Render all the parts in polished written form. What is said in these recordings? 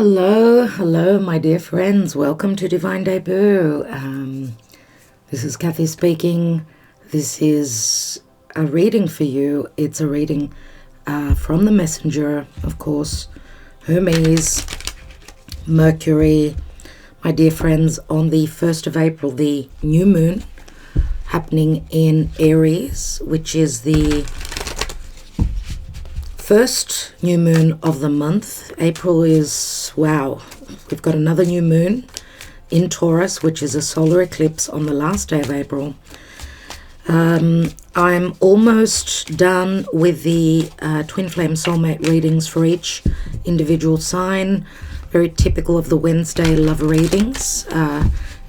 Hello, my dear friends. Welcome to Divine Debut. This is Kathy speaking. This is a reading for you. It's a reading from the messenger, of course, Hermes, Mercury. My dear friends, on the 1st of April, the new moon happening in Aries, which is the first new moon of the month. April is, wow, we've got another new moon in Taurus, which is a solar eclipse on the last day of April. I'm almost done with the twin flame soulmate readings for each individual sign, very typical of the Wednesday love readings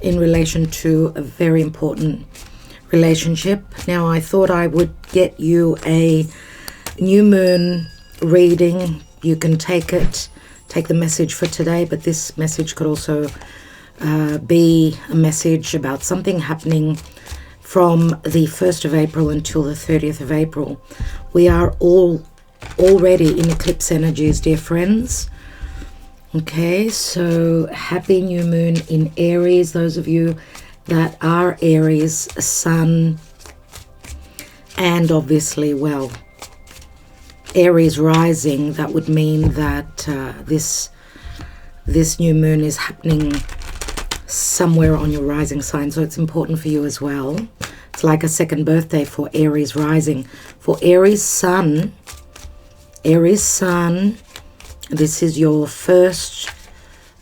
in relation to a very important relationship. Now, I thought I would get you a new moon reading. You can take the message for today, but this message could also be a message about something happening from the 1st of April until the 30th of April. We are all already in eclipse energies, dear friends. Okay, so happy new moon in Aries. Those of you that are Aries, Sun, and obviously, well, Aries rising, that would mean that this new moon is happening somewhere on your rising sign, so it's important for you as well. It's like a second birthday for Aries rising. For Aries Sun, this is your first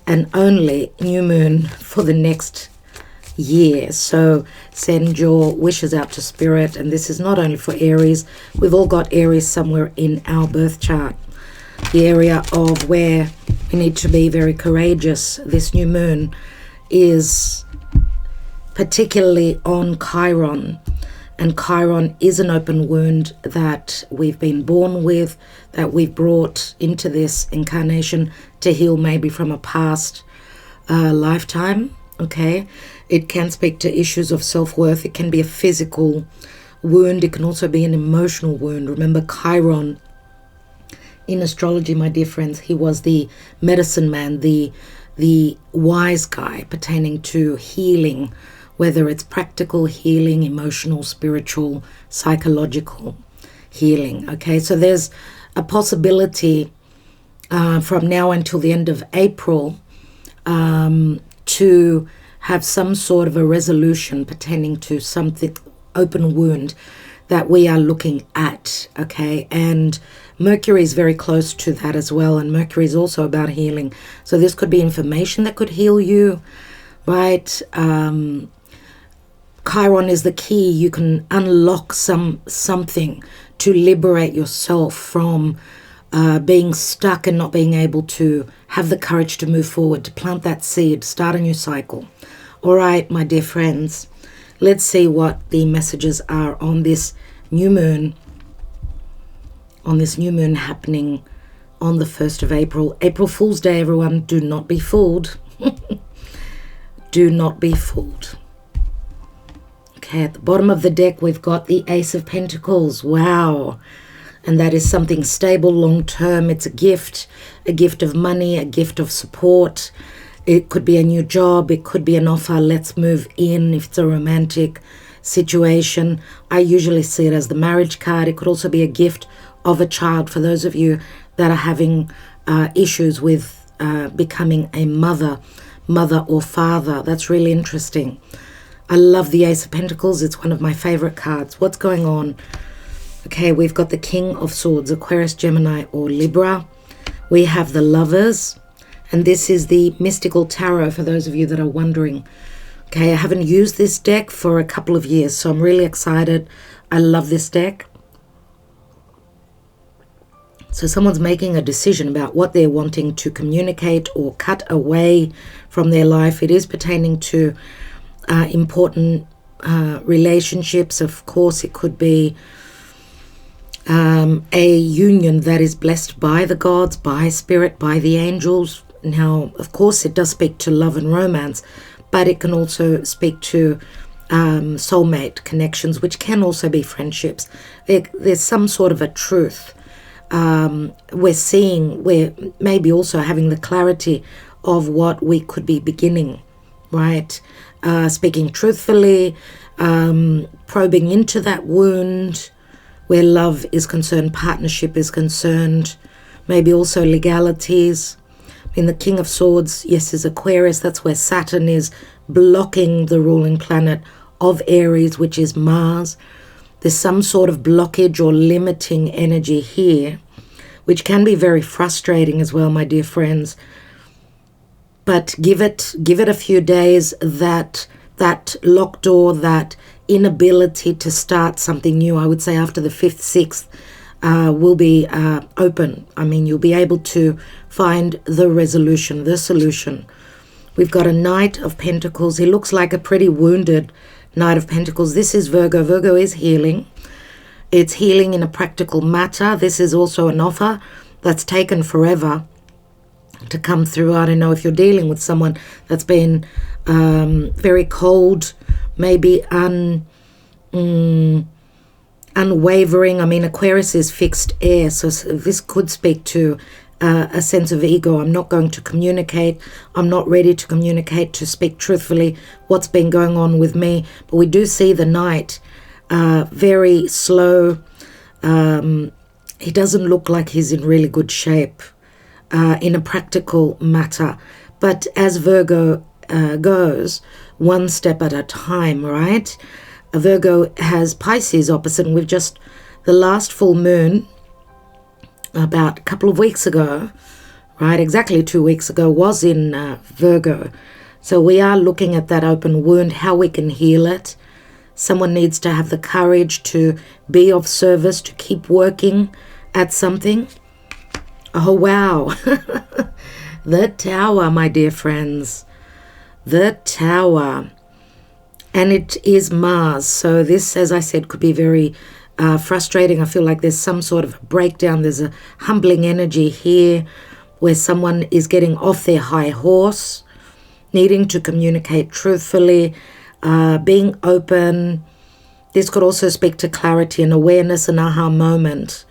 and only new moon for the next year. So send your wishes out to spirit, and this is not only for Aries. We've all got Aries somewhere in our birth chart, the area of where we need to be very courageous. This new moon is particularly on Chiron, and Chiron is an open wound that we've been born with, that we've brought into this incarnation to heal, maybe from a past lifetime. Okay, it can speak to issues of self-worth. It can be a physical wound. It can also be an emotional wound. Remember, Chiron in astrology, my dear friends, he was the medicine man, the wise guy pertaining to healing, whether it's practical healing, emotional, spiritual, psychological healing. Okay, so there's a possibility from now until the end of April to have some sort of a resolution pertaining to something, open wound that we are looking at. Okay, and Mercury is very close to that as well, and Mercury is also about healing. So this could be information that could heal you, right? Chiron is the key. You can unlock something to liberate yourself from being stuck and not being able to have the courage to move forward, to plant that seed, start a new cycle. All right, my dear friends, let's see what the messages are on this new moon, happening on the 1st of April. April Fool's Day, everyone. Do not be fooled. Do not be fooled. Okay, at the bottom of the deck, we've got the Ace of Pentacles. Wow. And that is something stable, long-term. It's a gift of money, a gift of support. It could be a new job. It could be an offer. Let's move in if it's a romantic situation. I usually see it as the marriage card. It could also be a gift of a child for those of you that are having issues with becoming a mother or father. That's really interesting. I love the Ace of Pentacles. It's one of my favorite cards. What's going on? Okay, we've got the King of Swords, Aquarius, Gemini, or Libra. We have the Lovers, and this is the Mystical Tarot for those of you that are wondering. Okay, I haven't used this deck for a couple of years, so I'm really excited. I love this deck. So someone's making a decision about what they're wanting to communicate or cut away from their life. It is pertaining to important relationships. Of course, it could be a union that is blessed by the gods, by spirit, by the angels. Now, of course, it does speak to love and romance, but it can also speak to soulmate connections, which can also be friendships. There's some sort of a truth we're maybe also having the clarity of what we could be beginning, right? Speaking truthfully, probing into that wound where love is concerned, partnership is concerned, maybe also legalities. In the King of Swords, yes, is Aquarius. That's where Saturn is blocking the ruling planet of Aries, which is Mars. There's some sort of blockage or limiting energy here, which can be very frustrating as well, my dear friends. But give it a few days, that locked door, that inability to start something new, I would say after the 5th, 6th, will be open. I mean, you'll be able to find the resolution, the solution. We've got a Knight of Pentacles. He looks like a pretty wounded Knight of Pentacles. This is Virgo. Virgo is healing. It's healing in a practical matter. This is also an offer that's taken forever to come through. I don't know if you're dealing with someone that's been very cold, maybe unwavering. I mean, Aquarius is fixed air, so this could speak to a sense of ego. I'm not going to communicate. I'm not ready to communicate, to speak truthfully what's been going on with me. But we do see the Knight very slow. He doesn't look like he's in really good shape in a practical matter. But as Virgo goes, one step at a time, right? Virgo has Pisces opposite, and we've just, the last full moon about a couple of weeks ago, right, exactly 2 weeks ago, was in Virgo. So we are looking at that open wound, how we can heal it. Someone needs to have the courage to be of service, to keep working at something. Oh, wow. The Tower, my dear friends. The Tower. And it is Mars. So this, as I said, could be very frustrating. I feel like there's some sort of breakdown. There's a humbling energy here where someone is getting off their high horse, needing to communicate truthfully, being open. This could also speak to clarity and awareness, an aha moment,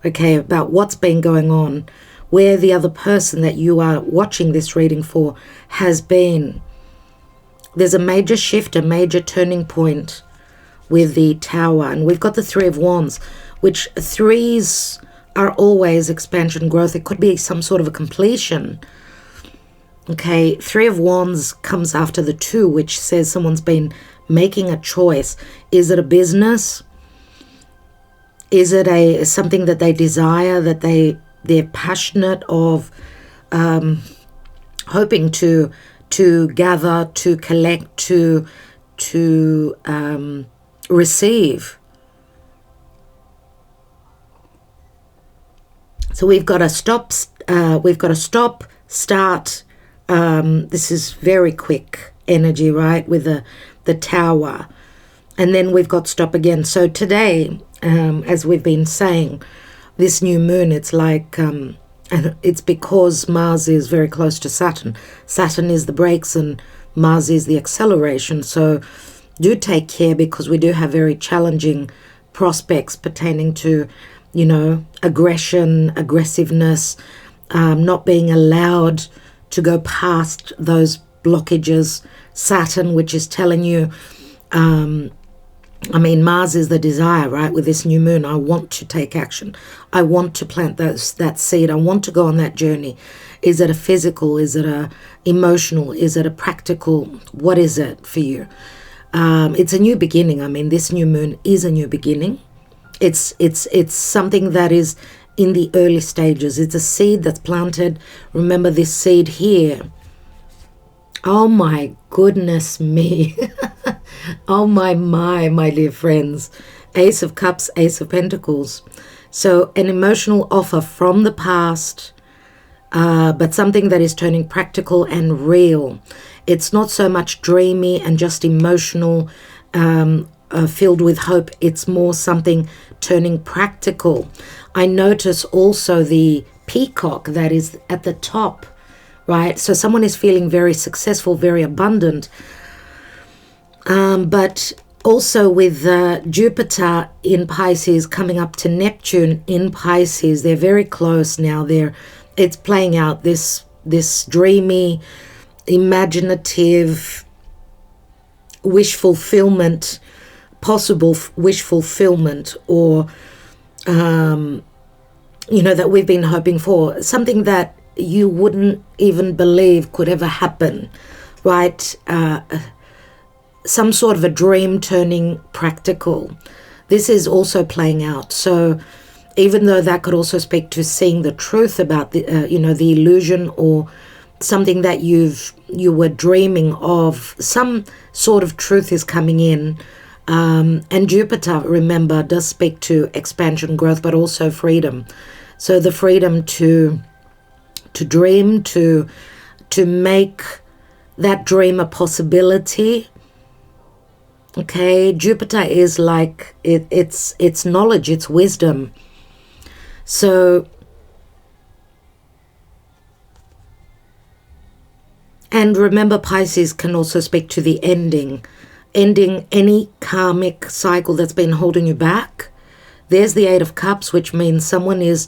okay, about what's been going on, where the other person that you are watching this reading for has been. There's a major shift, a major turning point with the Tower. And we've got the Three of Wands, which threes are always expansion, growth. It could be some sort of a completion. Okay, Three of Wands comes after the Two, which says someone's been making a choice. Is it a business? Is it something that they desire, that they're passionate of, hoping to gather, to collect, to receive? So we've got a stop, start. This is very quick energy, right, with the Tower. And then we've got stop again. So today, as we've been saying, this new moon, it's like, and it's because Mars is very close to Saturn. Saturn is the brakes and Mars is the acceleration. So do take care, because we do have very challenging prospects pertaining to, you know, aggression, aggressiveness, not being allowed to go past those blockages. Saturn, which is telling you, I mean, Mars is the desire, right? With this new moon, I want to take action. I want to plant that seed. I want to go on that journey. Is it a physical? Is it a emotional? Is it a practical? What is it for you? It's a new beginning. I mean, this new moon is a new beginning. It's something that is in the early stages. It's a seed that's planted. Remember this seed here. Oh my goodness me. Oh my dear friends. Ace of Cups, Ace of Pentacles. So an emotional offer from the past, but something that is turning practical and real. It's not so much dreamy and just emotional, filled with hope. It's more something turning practical. I notice also the peacock that is at the top, right? So someone is feeling very successful, very abundant, but Also with Jupiter in Pisces coming up to Neptune in Pisces, they're very close now. It's playing out this dreamy, imaginative wish fulfillment, possible wish fulfillment, or that we've been hoping for, something that you wouldn't even believe could ever happen, right? Some sort of a dream turning practical. This is also playing out. So even though that could also speak to seeing the truth about the the illusion, or something that you were dreaming of, some sort of truth is coming in. And Jupiter, remember, does speak to expansion, growth, but also freedom. So the freedom to dream, to make that dream a possibility. Okay, Jupiter is like it's knowledge, it's wisdom. So, and remember, Pisces can also speak to the ending any karmic cycle that's been holding you back. There's the Eight of Cups, which means someone is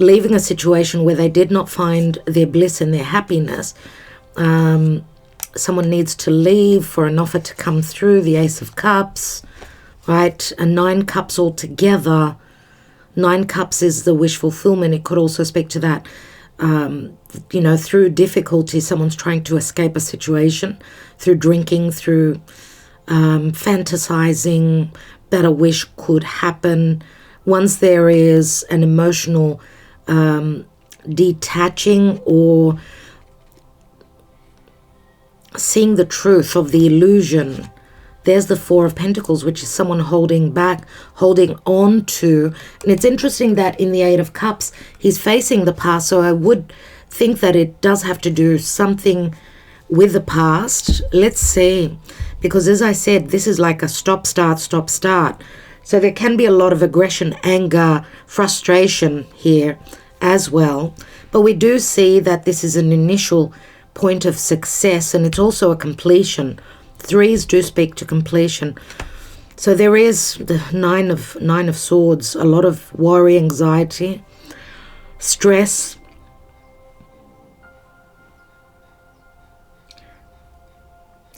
leaving a situation where they did not find their bliss and their happiness. Someone needs to leave for an offer to come through. The Ace of Cups, right? And 9 cups altogether. 9 cups is the wish fulfillment. It could also speak to that, through difficulty, someone's trying to escape a situation, through drinking, through fantasizing that a wish could happen. Once there is an emotional detaching, or seeing the truth of the illusion. There's the Four of Pentacles, which is someone holding back, holding on to. And it's interesting that in the Eight of Cups, he's facing the past. So I would think that it does have to do something with the past. Let's see. Because as I said, this is like a stop, start, stop, start. So there can be a lot of aggression, anger, frustration here as well. But we do see that this is an initial point of success, and it's also a completion. 3s do speak to completion. So there is the nine of swords, a lot of worry, anxiety, stress.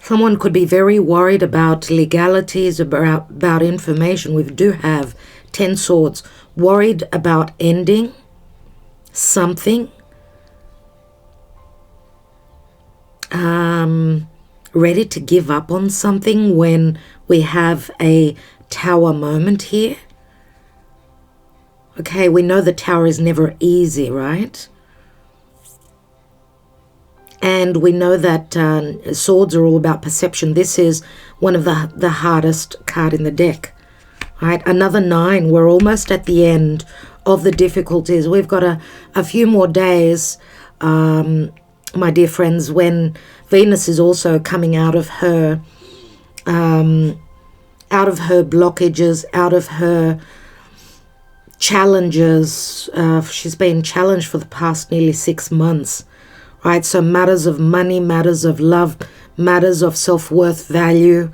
Someone could be very worried about legalities, about information. We do have 10 swords, worried about ending something. Ready to give up on something when we have a Tower moment here. Okay, we know the Tower is never easy, right? And we know that swords are all about perception. This is one of the hardest card in the deck, right? Another 9. We're almost at the end of the difficulties. We've got a few more days, my dear friends, when Venus is also coming out of her blockages, out of her challenges. She's been challenged for the past nearly 6 months, right? So matters of money, matters of love, matters of self-worth, value,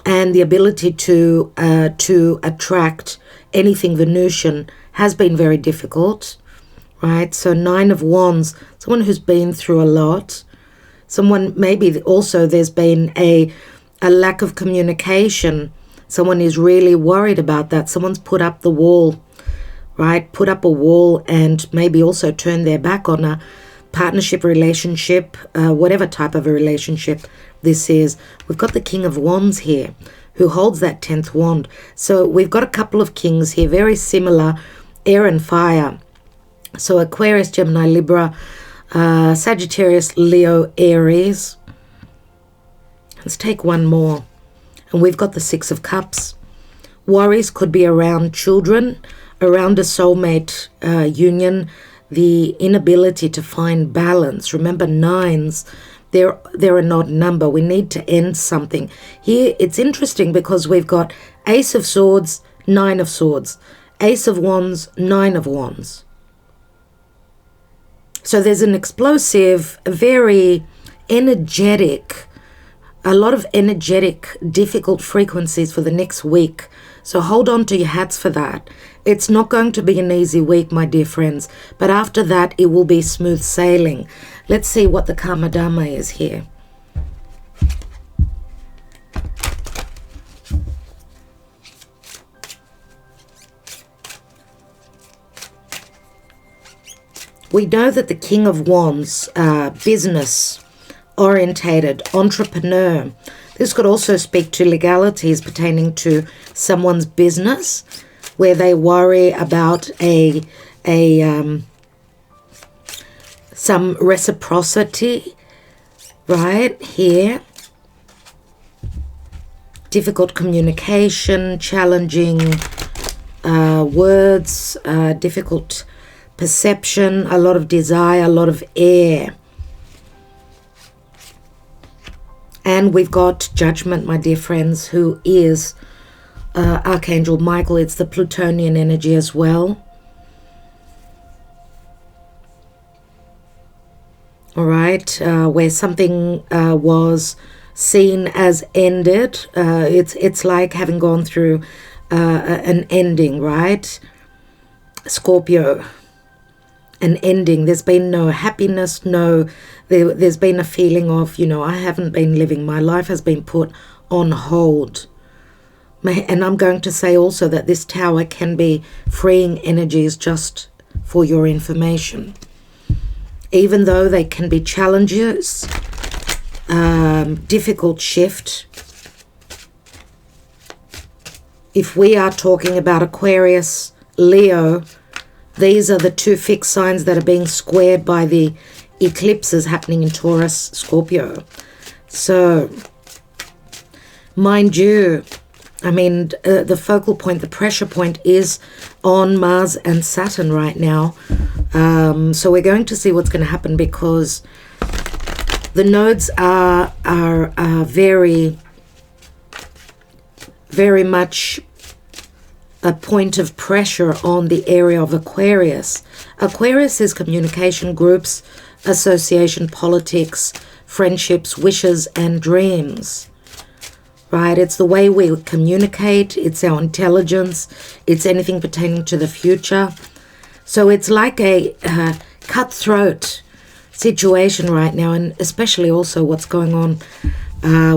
and the ability to attract anything Venusian has been very difficult, right? So 9 of Wands, someone who's been through a lot. Someone, maybe also there's been a lack of communication. Someone is really worried about that. Someone's put up the wall, right? Put up a wall, and maybe also turned their back on a partnership, relationship, whatever type of a relationship this is. We've got the King of Wands here, who holds that 10th wand. So we've got a couple of kings here, very similar, air and fire. So Aquarius, Gemini, Libra, Sagittarius, Leo, Aries. Let's take one more. And we've got the 6 of Cups. Worries could be around children, around a soulmate union, the inability to find balance. Remember, 9s, they're an odd number. We need to end something. Here, it's interesting because we've got Ace of Swords, 9 of Swords. Ace of Wands, 9 of Wands. So there's an explosive, very energetic a lot of energetic, difficult frequencies for the next week. So hold on to your hats for that. It's not going to be an easy week, my dear friends, but after that, it will be smooth sailing. Let's see what the Karma Dharma is here. We know that the King of Wands, business orientated, entrepreneur. This could also speak to legalities pertaining to someone's business, where they worry about some reciprocity, right here. Difficult communication, challenging words, difficult perception, a lot of desire, a lot of air. And we've got Judgment, my dear friends, who is Archangel Michael. It's the Plutonian energy as well. All right, where something was seen as ended. It's like having gone through an ending, right? Scorpio, an ending. There's been no happiness, there's been a feeling of, I haven't been living. My life has been put on hold. And I'm going to say also that this tower can be freeing energies, just for your information. Even though they can be challenges, difficult shift. If we are talking about Aquarius, Leo, these are the two fixed signs that are being squared by the eclipses happening in Taurus, Scorpio. So, mind you, the focal point, the pressure point is on Mars and Saturn right now. So we're going to see what's going to happen, because the nodes are very, very much a point of pressure on the area of Aquarius. Aquarius is communication, groups, association, politics, friendships, wishes, and dreams. Right? It's the way we communicate. It's our intelligence. It's anything pertaining to the future. So it's like a cutthroat situation right now, and especially also what's going on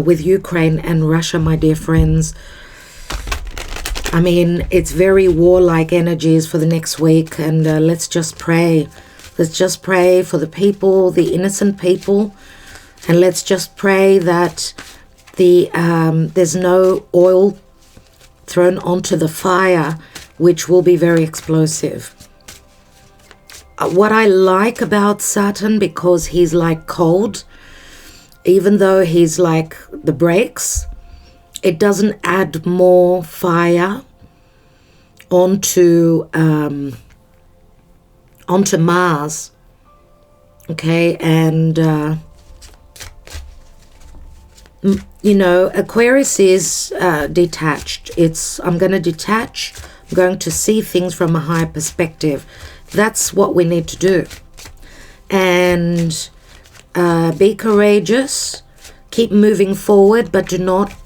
with Ukraine and Russia, my dear friends. It's very warlike energies for the next week, and let's just pray. Let's just pray for the people, the innocent people, and let's just pray that there's no oil thrown onto the fire, which will be very explosive. What I like about Saturn, because he's like cold, even though he's like the brakes, it doesn't add more fire onto Mars. Okay, and Aquarius is detached. I'm going to detach. I'm going to see things from a higher perspective. That's what we need to do. And be courageous. Keep moving forward, but do not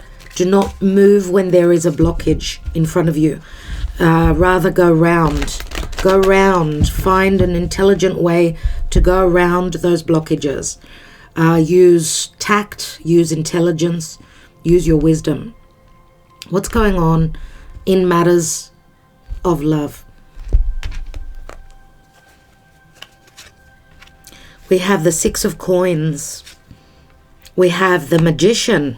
move when there is a blockage in front of you. Rather go round. Find an intelligent way to go around those blockages. Use tact, use intelligence, use your wisdom. What's going on in matters of love? We have the Six of Coins. We have the Magician.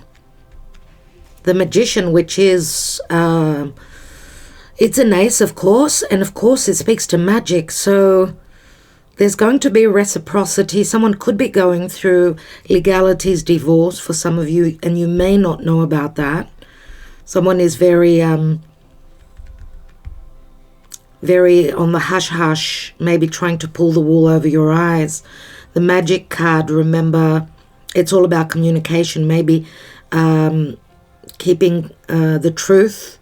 The Magician, which is, it's an ace, of course, and of course it speaks to magic. So there's going to be reciprocity. Someone could be going through legalities, divorce for some of you, and you may not know about that. Someone is very on the hush-hush, maybe trying to pull the wool over your eyes. The Magic card, remember, it's all about communication, maybe keeping the truth,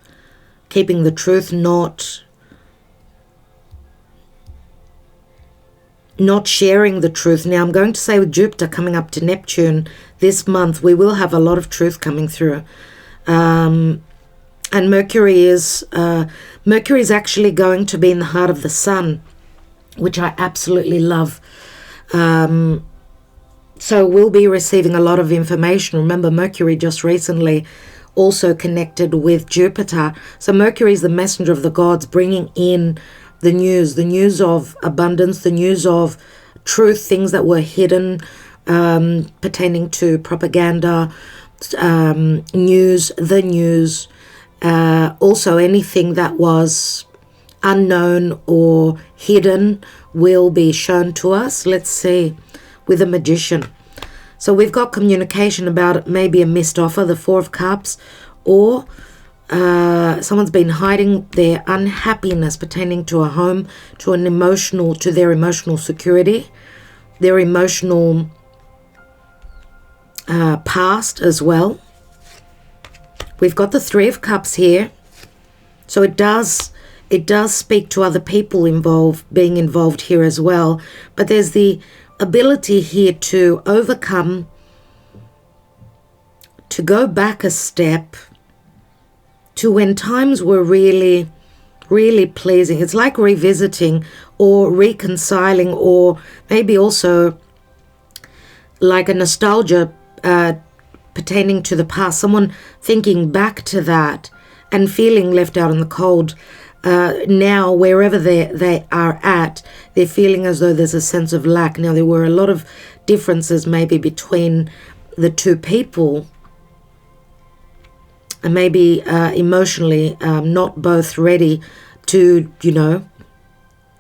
not sharing the truth. Now, I'm going to say with Jupiter coming up to Neptune this month, we will have a lot of truth coming through. And Mercury is actually going to be in the heart of the sun, which I absolutely love. So we'll be receiving a lot of information. Remember, Mercury just recently also connected with Jupiter. So Mercury is the messenger of the gods, bringing in the news of abundance, the news of truth, things that were hidden, pertaining to propaganda, news, also anything that was unknown or hidden will be shown to us. Let's see, with a Magician. So we've got communication about maybe a missed offer, the Four of Cups, or someone's been hiding their unhappiness pertaining to a home, to their emotional security, their emotional past as well. We've got the Three of Cups here, so it does speak to other people being involved here as well. But there's the ability here to overcome, to go back a step to when times were really, really pleasing. It's like revisiting or reconciling, or maybe also like a nostalgia pertaining to the past, someone thinking back to that and feeling left out in the cold. Now, wherever they are at, they're feeling as though there's a sense of lack. Now, there were a lot of differences maybe between the two people, and maybe emotionally not both ready to, do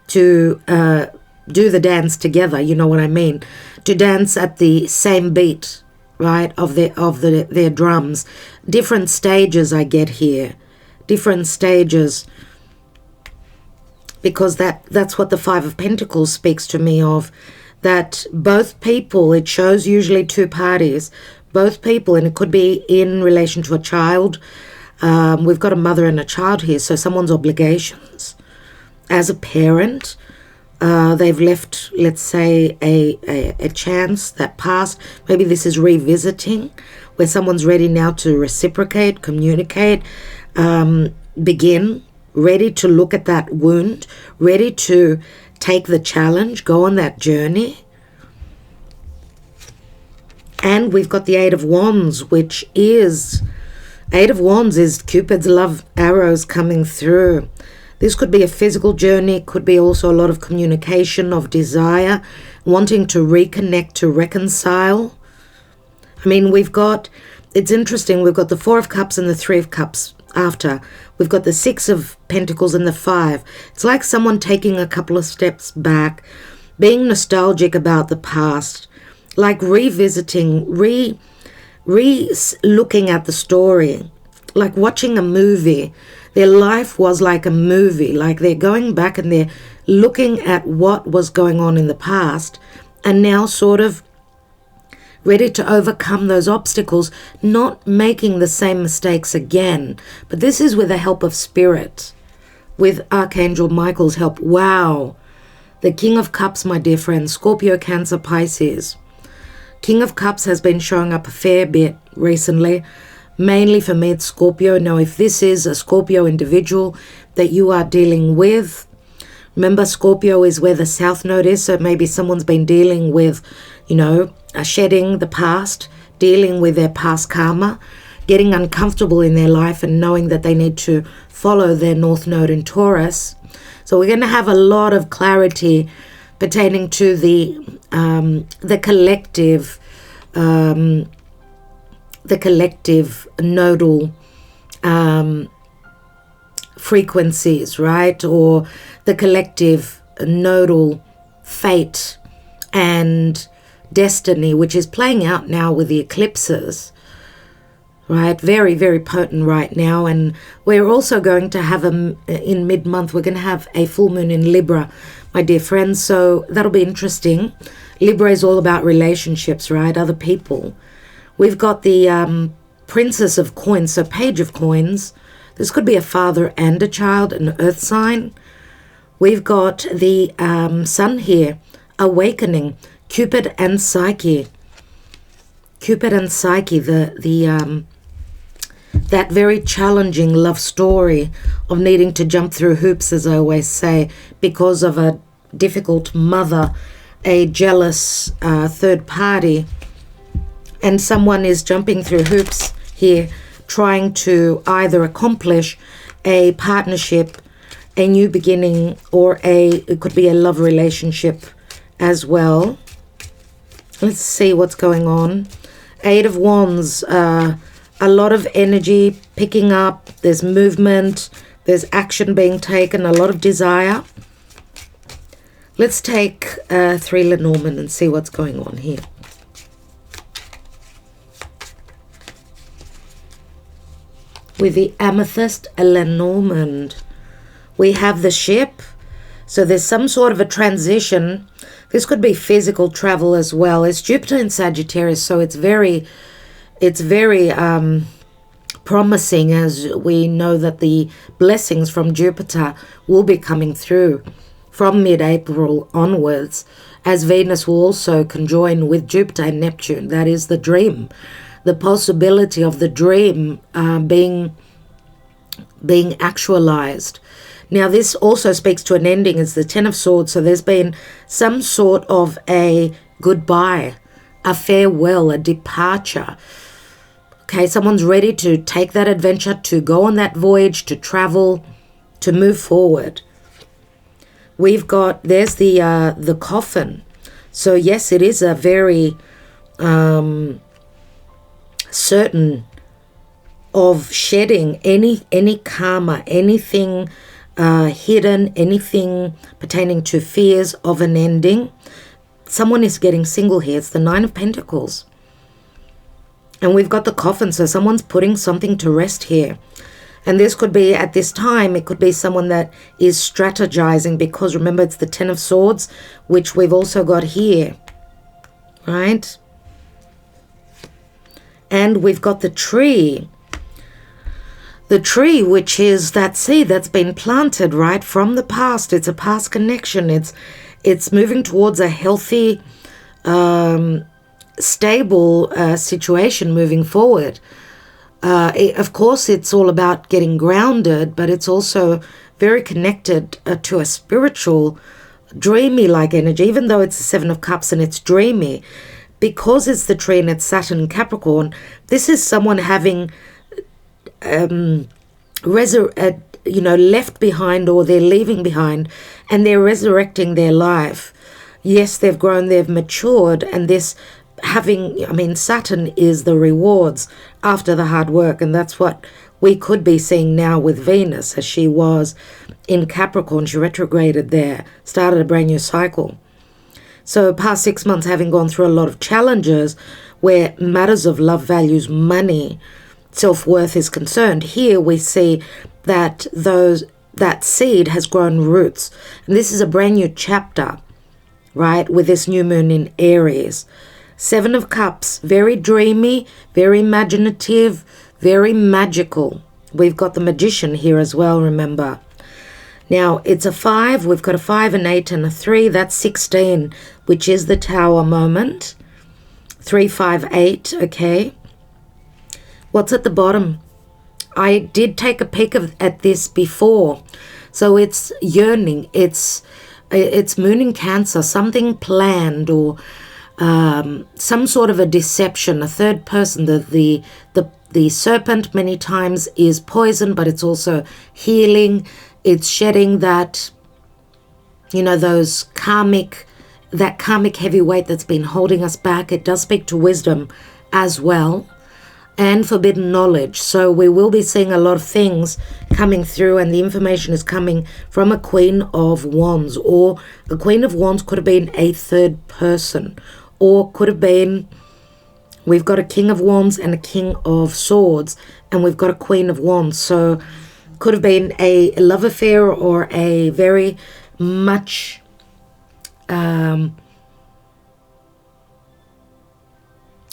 the dance together, you know what I mean? To dance at the same beat, right, of their drums. Different stages I get here. Different stages. Because that's what the Five of Pentacles speaks to me of. That both people, it shows usually two parties, both people, and it could be in relation to a child. We've got a mother and a child here, so someone's obligations. As a parent, they've left, let's say, a chance that passed. Maybe this is revisiting, where someone's ready now to reciprocate, communicate, begin, ready to look at that wound, ready to take the challenge, go on that journey. And we've got the Eight of Wands, which is, Eight of Wands is Cupid's love arrows coming through. This could be a physical journey, could be also a lot of communication, of desire, wanting to reconnect, to reconcile. I mean, it's interesting, we've got the Four of Cups and the Three of Cups after. We've got the Six of Pentacles and the Five. It's like someone taking a couple of steps back, being nostalgic about the past, like revisiting, looking at the story, like watching a movie. Their life was like a movie, like they're going back and they're looking at what was going on in the past and now sort of ready to overcome those obstacles, not making the same mistakes again. But this is with the help of Spirit, with Archangel Michael's help. Wow. The King of Cups, my dear friends, Scorpio, Cancer, Pisces. King of Cups has been showing up a fair bit recently. Mainly for me, it's Scorpio. Now, if this is a Scorpio individual that you are dealing with, remember Scorpio is where the South Node is. So maybe someone's been dealing with, shedding the past, dealing with their past karma, getting uncomfortable in their life and knowing that they need to follow their North Node in Taurus. So we're going to have a lot of clarity pertaining to the collective nodal frequencies, right? Or the collective nodal fate and destiny, which is playing out now with the eclipses, right? Very, very potent right now. And we're also going to have in mid-month, we're going to have a full moon in Libra, my dear friends. So that'll be interesting. Libra is all about relationships, right? Other people. We've got the Princess of Coins, so Page of Coins. This could be a father and a child, an earth sign. We've got the Sun here, awakening. Cupid and Psyche. Cupid and Psyche, that very challenging love story of needing to jump through hoops, as I always say, because of a difficult mother, a jealous third party, and someone is jumping through hoops here, trying to either accomplish a partnership, a new beginning, or it could be a love relationship as well. Let's see what's going on. Eight of Wands, a lot of energy picking up. There's movement, there's action being taken, a lot of desire. Let's take 3 Lenormand and see what's going on here. With the Amethyst Lenormand, we have the Ship. So there's some sort of a transition. This could be physical travel as well. It's Jupiter in Sagittarius, so it's very promising, as we know that the blessings from Jupiter will be coming through from mid-April onwards, as Venus will also conjoin with Jupiter and Neptune. That is the dream, the possibility of the dream being actualized. Now, this also speaks to an ending. It's the Ten of Swords, so there's been some sort of a goodbye, a farewell, a departure. Okay, someone's ready to take that adventure, to go on that voyage, to travel, to move forward. We've got, there's the Coffin. So yes, it is a very certain of shedding any karma, anything hidden, anything pertaining to fears of an ending. Someone is getting single here. It's the Nine of Pentacles. And we've got the Coffin, so someone's putting something to rest here. And this could be, at this time, it could be someone that is strategizing, because remember, it's the Ten of Swords, which we've also got here, right? And we've got the tree. The tree, which is that seed that's been planted, right, from the past. It's a past connection. It's moving towards a healthy, stable situation moving forward. Of course, it's all about getting grounded, but it's also very connected to a spiritual, dreamy-like energy, even though it's the Seven of Cups and it's dreamy. Because it's the tree and it's Saturn and Capricorn, this is someone having left behind, or they're leaving behind, and they're resurrecting their life. Yes, they've grown, they've matured, and this Saturn is the rewards after the hard work, and that's what we could be seeing now with Venus, as she was in Capricorn. She retrograded there, started a brand new cycle. So past 6 months, having gone through a lot of challenges where matters of love, values, money, self-worth is concerned, here we see that that seed has grown roots. And this is a brand new chapter, right, with this new moon in Aries. Seven of Cups, very dreamy, very imaginative, very magical. We've got the Magician here as well, remember. Now, it's a 5. We've got a 5, an 8, and a 3. That's 16, which is the Tower moment. 3, 5, 8, okay. What's at the bottom? I did take a peek at this before. So it's yearning. It's moon in Cancer, something planned, or some sort of a deception, a third person. The serpent many times is poison, but it's also healing. It's shedding that, that karmic heavy weight that's been holding us back. It does speak to wisdom as well, and forbidden knowledge. So we will be seeing a lot of things coming through, and the information is coming from a Queen of Wands, or a Queen of Wands could have been a third person, or could have been, we've got a King of Wands and a King of Swords, and we've got a Queen of Wands. So could have been a love affair, or a very much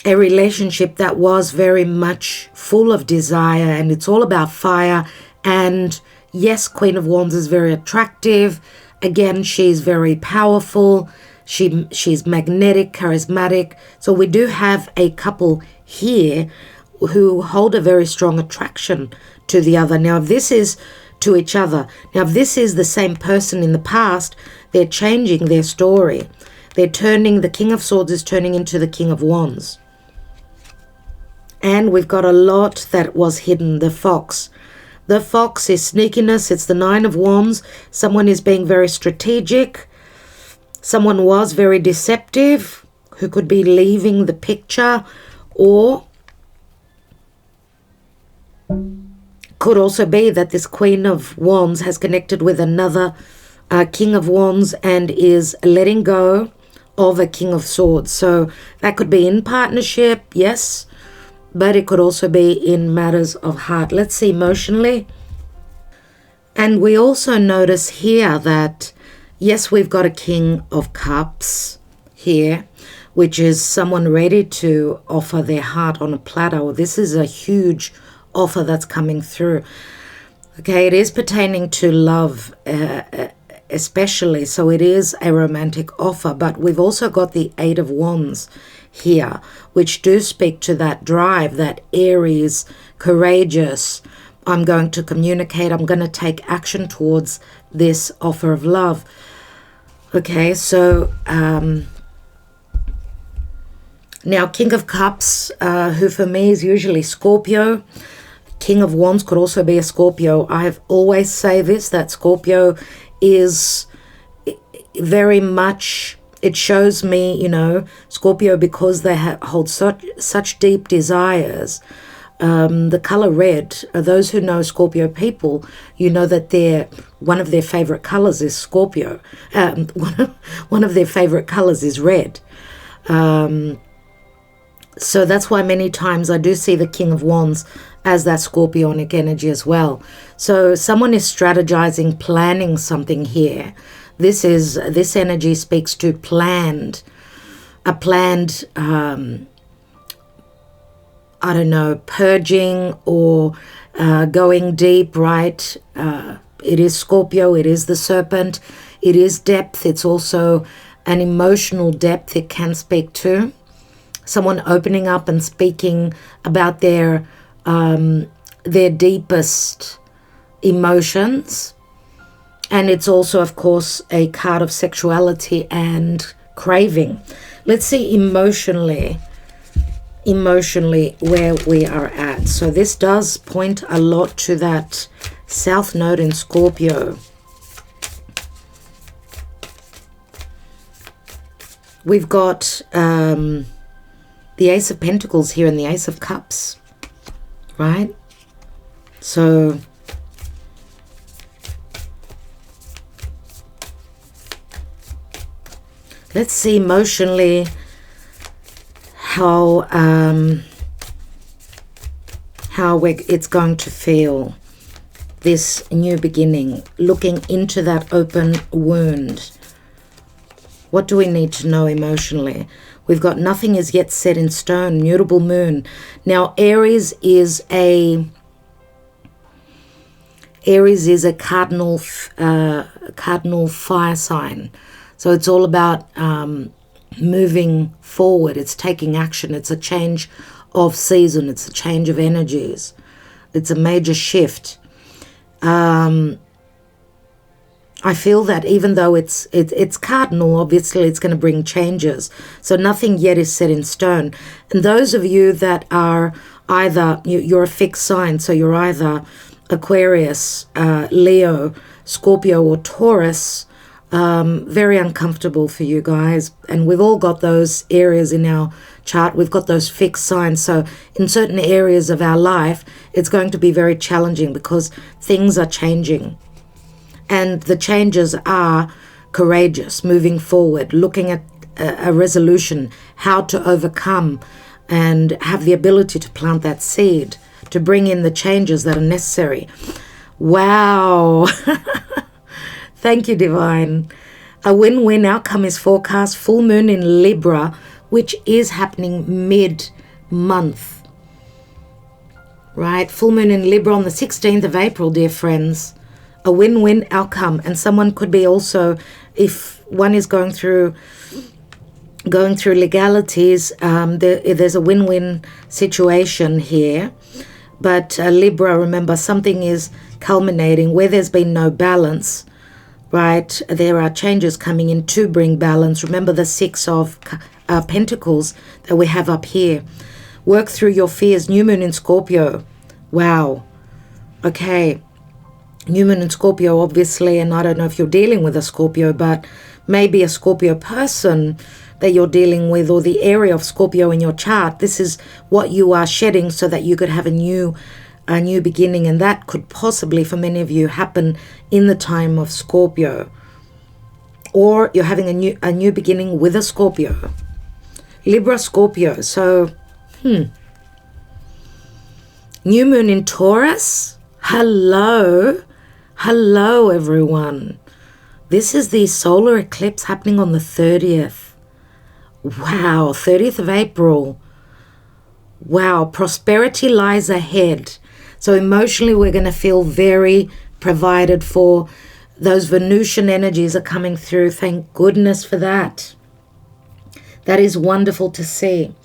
a relationship that was very much full of desire, and it's all about fire. And yes, Queen of Wands is very attractive. Again, she's very powerful. She's magnetic, charismatic. So we do have a couple here who hold a very strong attraction to the other. Now, if this is to each other, now if this is the same person in the past, they're changing their story. They're turning, the King of Swords is turning into the King of Wands. And we've got a lot that was hidden, the Fox. The Fox is sneakiness. It's the Nine of Wands. Someone is being very strategic. Someone was very deceptive who could be leaving the picture, or could also be that this Queen of Wands has connected with another King of Wands and is letting go of a King of Swords. So that could be in partnership, yes, but it could also be in matters of heart. Let's see emotionally. And we also notice here that, yes, we've got a King of Cups here, which is someone ready to offer their heart on a platter. This is a huge offer that's coming through. Okay, it is pertaining to love especially, so it is a romantic offer, but we've also got the Eight of Wands here, which do speak to that drive, that Aries, courageous, I'm going to communicate, I'm going to take action towards this offer of love. Okay, so now King of Cups, who for me is usually Scorpio. King of Wands could also be a Scorpio. I've always say this, that Scorpio is very much, it shows me, you know, Scorpio, because they hold such deep desires. The color red, those who know Scorpio people, you know that one of their favorite colors is Scorpio. One of their favorite colors is red. So that's why many times I do see the King of Wands as that scorpionic energy as well. So someone is strategizing, planning something here. This energy speaks to a planned, I don't know, purging or going deep, right? It is Scorpio, it is the serpent, it is depth, it's also an emotional depth it can speak to. Someone opening up and speaking about their deepest emotions. And it's also, of course, a card of sexuality and craving. Let's see emotionally where we are at. So this does point a lot to that South Node in Scorpio. We've got the Ace of Pentacles here and the Ace of Cups, right? So let's see emotionally how it's going to feel, this new beginning, looking into that open wound. What do we need to know emotionally? We've got nothing is yet set in stone, mutable moon. Now, Aries is a cardinal fire sign. So it's all about moving forward. It's taking action. It's a change of season. It's a change of energies. It's a major shift. I feel that even though it's cardinal, obviously it's going to bring changes. So nothing yet is set in stone. And those of you that are either, you're a fixed sign, so you're either Aquarius, Leo, Scorpio, or Taurus, very uncomfortable for you guys. And we've all got those areas in our chart. We've got those fixed signs. So in certain areas of our life, it's going to be very challenging because things are changing. And the changes are courageous, moving forward, looking at a resolution, how to overcome and have the ability to plant that seed, to bring in the changes that are necessary. Wow. Thank you, Divine. A win-win outcome is forecast. Full moon in Libra, which is happening mid-month. Right? Full moon in Libra on the 16th of April, dear friends. a win-win outcome. And someone could be also, if one is going through legalities, there's a win-win situation here. But Libra, remember, something is culminating where there's been no balance, right? There are changes coming in to bring balance. Remember the Six of Pentacles that we have up here. Work through your fears. New moon in Scorpio. Wow. Okay. New moon in Scorpio, obviously, and I don't know if you're dealing with a Scorpio, but maybe a Scorpio person that you're dealing with, or the area of Scorpio in your chart. This is what you are shedding so that you could have a new beginning, and that could possibly, for many of you, happen in the time of Scorpio. Or you're having a new beginning with a Scorpio. Libra, Scorpio. So, New moon in Taurus. Hello everyone. This is the solar eclipse happening on the 30th. Wow, 30th of April. Wow, prosperity lies ahead. So emotionally, we're going to feel very provided for. Those Venusian energies are coming through. Thank goodness for that. That is wonderful to see.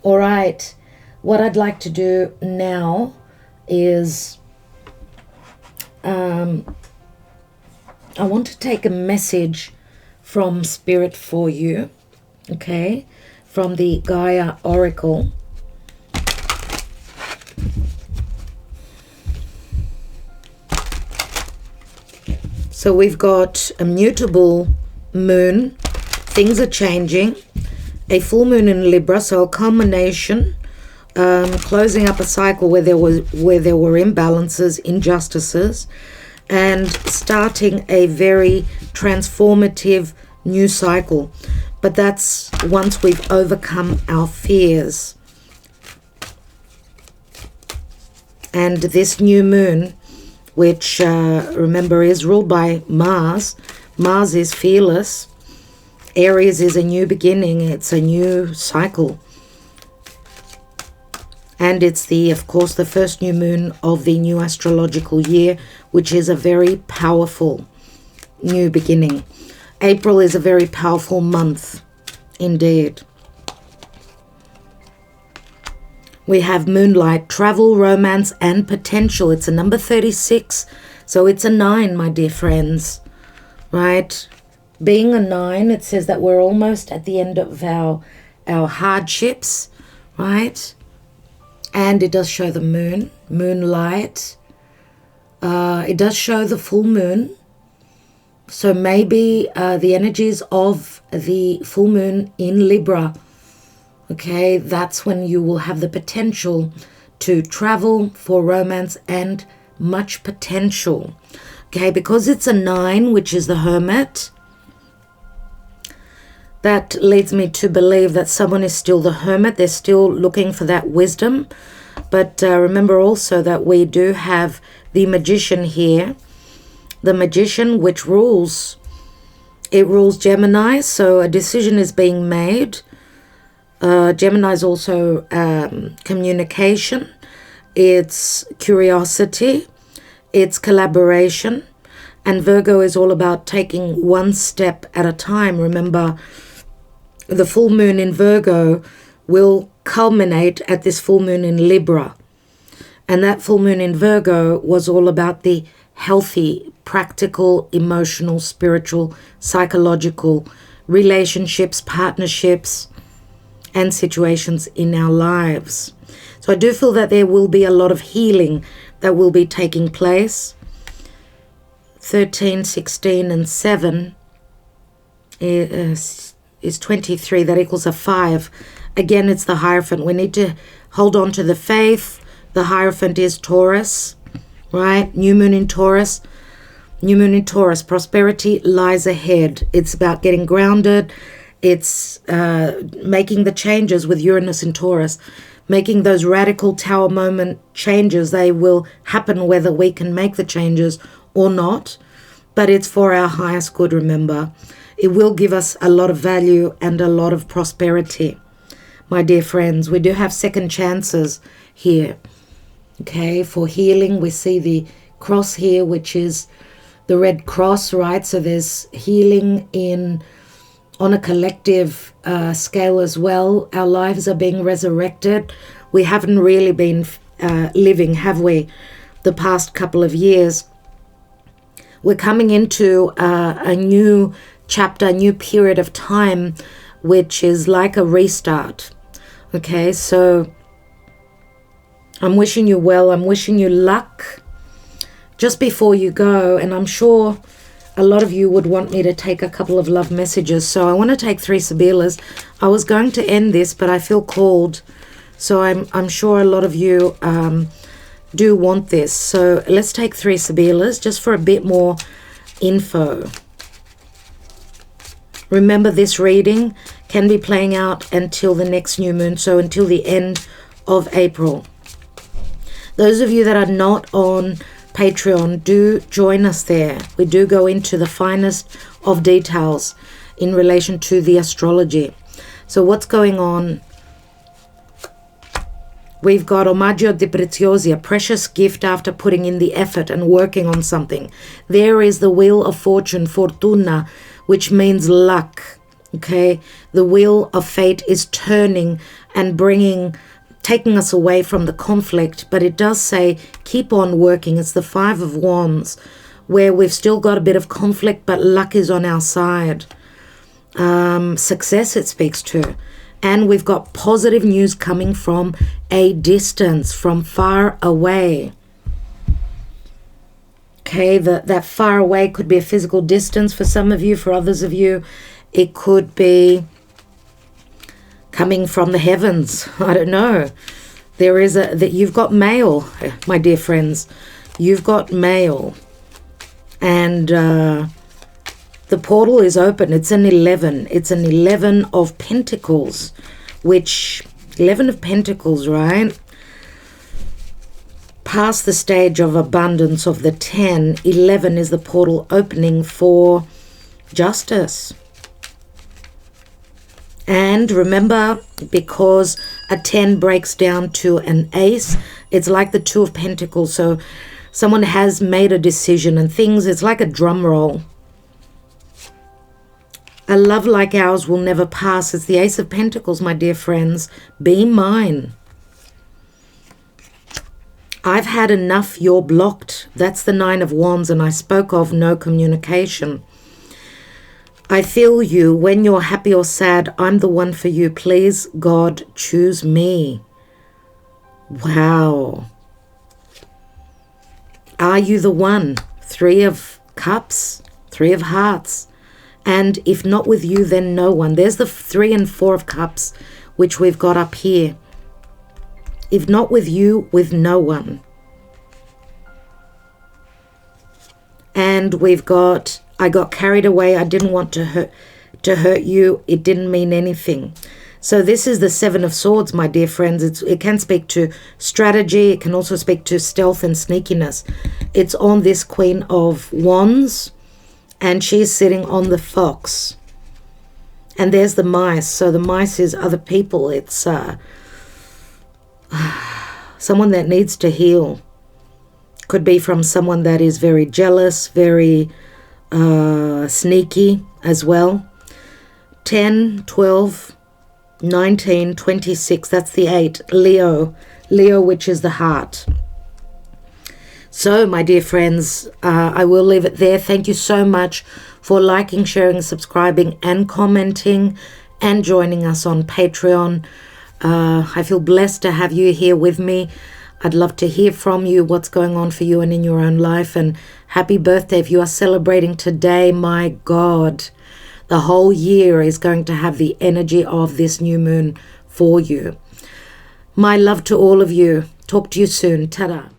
All right, what I'd like to do now is I want to take a message from Spirit for you. Okay, from the Gaia Oracle. So we've got a mutable moon. Things are changing. A full moon in Libra, so a culmination, closing up a cycle where there were imbalances, injustices, and starting a very transformative new cycle. But that's once we've overcome our fears. And this new moon, which remember is ruled by Mars. Mars is fearless. Aries is a new beginning. It's a new cycle. And it's of course, the first new moon of the new astrological year, which is a very powerful new beginning. April is a very powerful month, indeed. We have moonlight, travel, romance, and potential. It's a number 36, so it's a 9, my dear friends, right? Being a 9, it says that we're almost at the end of our hardships, right? And it does show the moon, moonlight. It does show the full moon. So maybe the energies of the full moon in Libra, okay, that's when you will have the potential to travel for romance and much potential. Okay, because it's a 9, which is the Hermit, that leads me to believe that someone is still the Hermit. They're still looking for that wisdom. But remember also that we do have the Magician here. The Magician, which rules Gemini, so a decision is being made. Gemini is also communication, it's curiosity, it's collaboration, and Virgo is all about taking one step at a time. Remember, the full moon in Virgo will culminate at this full moon in Libra, and that full moon in Virgo was all about the healthy, practical, emotional, spiritual, psychological relationships, partnerships, and situations in our lives. So I do feel that there will be a lot of healing that will be taking place. 13, 16, and 7 is 23. That equals a 5. Again, it's the Hierophant. We need to hold on to the faith. The Hierophant is Taurus, right? New moon in Taurus. New moon in Taurus. Prosperity lies ahead. It's about getting grounded. It's making the changes with Uranus in Taurus. Making those radical tower moment changes. They will happen whether we can make the changes or not. But it's for our highest good, remember. It will give us a lot of value and a lot of prosperity. My dear friends, we do have second chances here. Okay, for healing, we see the cross here, which is the Red Cross, right? So there's healing on a collective scale as well. Our lives are being resurrected. We haven't really been living, have we, the past couple of years? We're coming into a new chapter, a new period of time, which is like a restart. Okay, so I'm wishing you well. I'm wishing you luck just before you go. And I'm sure a lot of you would want me to take a couple of love messages. So I want to take 3 Sibilas. I was going to end this, but I feel called. So I'm sure a lot of you do want this. So let's take 3 Sibilas just for a bit more info. Remember, this reading can be playing out until the next new moon, so until the end of April. Those of you that are not on Patreon, do join us there. We do go into the finest of details in relation to the astrology. So what's going on? We've got omaggio di preziosi, a precious gift after putting in the effort and working on something. There is the wheel of fortune, fortuna, which means luck. Okay, the wheel of fate is turning and taking us away from the conflict, but it does say keep on working. It's the 5 of Wands, where we've still got a bit of conflict, but luck is on our side. Success it speaks to. And we've got positive news coming from a distance, from far away. Okay, that far away could be a physical distance for some of you. For others of you, it could be coming from the heavens. I don't know. There is that you've got mail, my dear friends. You've got mail. And the portal is open. It's an 11. It's an 11 of Pentacles, which 11 of Pentacles, right? Past the stage of abundance of the 10, 11 is the portal opening for justice. And remember, because a 10 breaks down to an ace, it's like the 2 of Pentacles. So someone has made a decision and things, it's like a drum roll. A love like ours will never pass. It's the Ace of Pentacles, my dear friends. Be mine. I've had enough, you're blocked. That's the 9 of Wands, and I spoke of no communication. I feel you. When you're happy or sad, I'm the one for you. Please, God, choose me. Wow. Are you the one? 3 of Cups, 3 of Hearts. And if not with you, then no one. There's the 3 and 4 of Cups, which we've got up here. If not with you, with no one. And we've got, I got carried away. I didn't want to hurt you. It didn't mean anything. So this is the 7 of Swords, my dear friends. It can speak to strategy. It can also speak to stealth and sneakiness. It's on this Queen of Wands, and she's sitting on the Fox. And there's the Mice. So the Mice is other people. It's someone that needs to heal. Could be from someone that is very jealous, very sneaky as well. 10, 12, 19, 26, that's the 8. Leo, which is the heart. So, my dear friends, I will leave it there. Thank you so much for liking, sharing, subscribing, and commenting, and joining us on Patreon. I feel blessed to have you here with me. I'd love to hear from you, what's going on for you and in your own life. And happy birthday if you are celebrating today. My God, the whole year is going to have the energy of this new moon for you. My love to all of you. Talk to you soon. Ta-da.